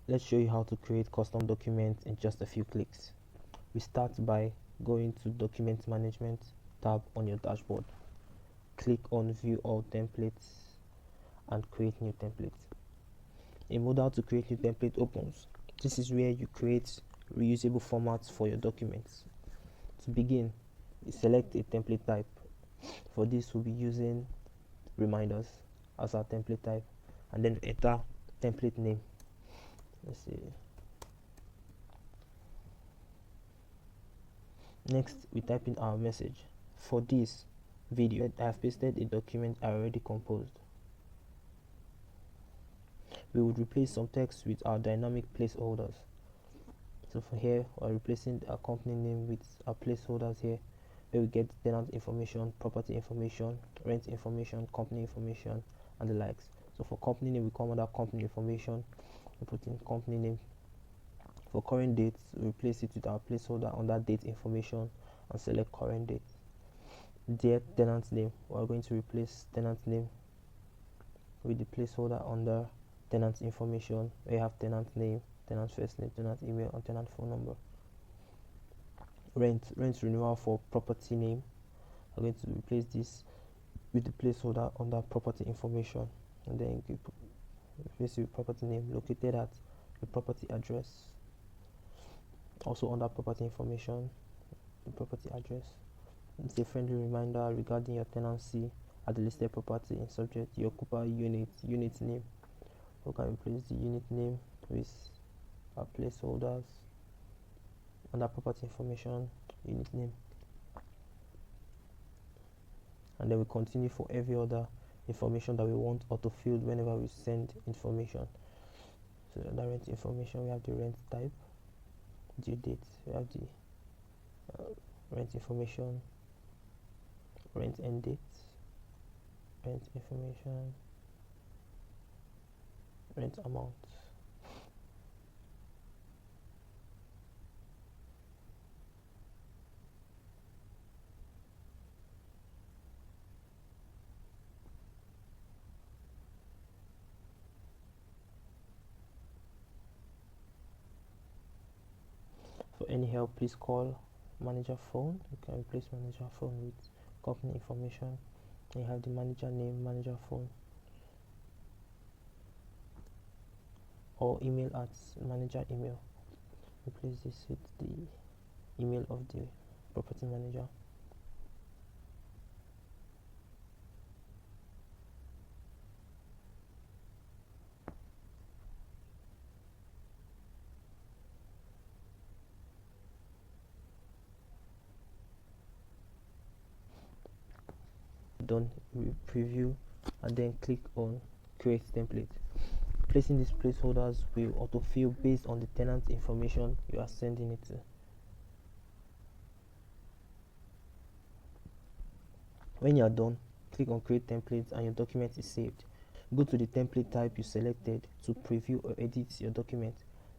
Let's show you how to create custom documents in just a few clicks. We start by going to Document Management tab on your dashboard. Click on View All Templates and Create New Template. A modal to create new template opens. This is where you create reusable formats for your documents. To begin, select a template type. For this, we'll be using reminders as our template type, and then enter template name. Let's see. Next, we type in our message. For this video, I have pasted a document I already composed. We would replace some text with our dynamic placeholders. So for here, we're replacing our company name with our placeholders here, where we get tenant information, property information, rent information, company information, and the likes. So for company name, we come under company information, we put in company name. For current dates, we replace it with our placeholder under date information and select current date. There, tenant name, we're going to replace tenant name with the placeholder under tenant information, where you have tenant name, tenant first name, tenant email, and tenant phone number. Rent renewal for property name, I'm going to replace this with the placeholder under property information, and then you replace it with property name located at the property address. Also under property information, the property address. It's a friendly reminder regarding your tenancy at the listed property in subject the occupier unit name. We can replace the unit name with our placeholders under property information, unit name, and then we continue for every other information that we want auto-filled whenever we send information. So the rent information, we have the rent type, due date, we have the rent information, rent end date, rent information, rent amount. For any help, please call manager phone. You can replace manager phone with company information. You have the manager name, manager phone, or email at manager email. Replace this with the email of the property manager. Done, we preview and then click on create template. Placing these placeholders will autofill based on the tenant information you are sending it to. When you are done, click on create template and your document is saved. Go to the template type you selected to preview or edit your document.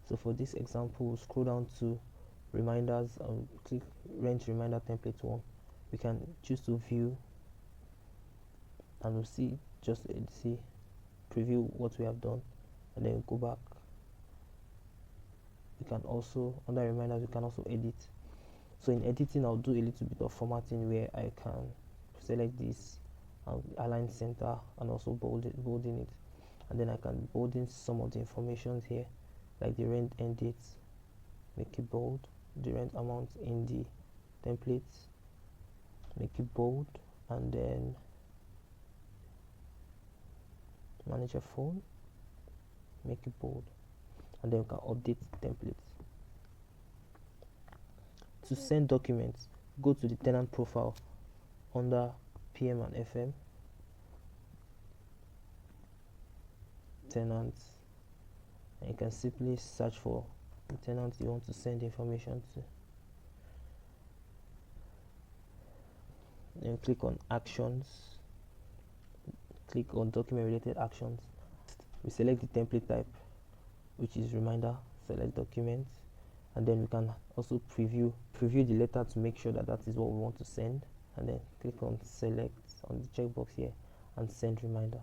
So for this example, we'll scroll down to reminders and click rent reminder template 1. We can choose to view, and we'll see preview what we have done, and then go back. We can also, under reminders, we can also edit. So in editing, I'll do a little bit of formatting where I can select this and align center and also bolding it, and then I can bolden some of the information here, like the rent end date, make it bold, the rent amount in the template, make it bold, and then manager phone, make it bold, and then we can update the template. To send documents, go to the tenant profile under PM and FM, tenants, and you can simply search for the tenant you want to send information to. Then click on actions, click on document related actions. We select the template type, which is reminder, select document, and then we can also preview the letter to make sure that is what we want to send, and then click on select on the checkbox here and send reminder.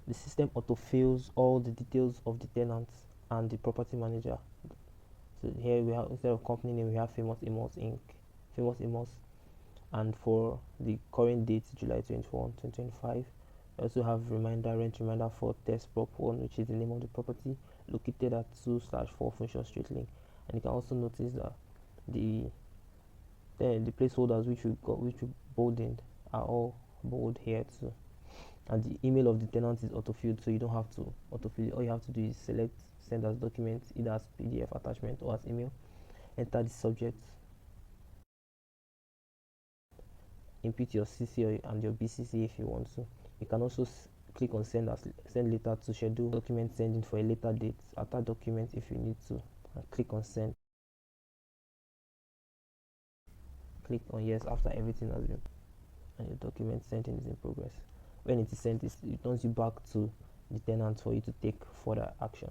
The system autofills all the details of the tenant and the property manager. So here we have, instead of company name, we have Famous Amos Inc. Famous Amos. And for the current date, July 21, 2025, we also have rent reminder for test prop 1, which is the name of the property located at 2/4 Function Street Link. And you can also notice that the the placeholders which we bolded are all bold here too. And the email of the tenant is autofilled, so you don't have to autofill it. All you have to do is select send as document, either as PDF attachment or as email. Enter the subject, input your CC and your BCC if you want to. You can also click on send later to schedule document sending for a later date. Attach document if you need to, and click on send. Click on yes after everything has been, and your document sending is in progress. When it is sent, it turns you back to the tenant for you to take further action.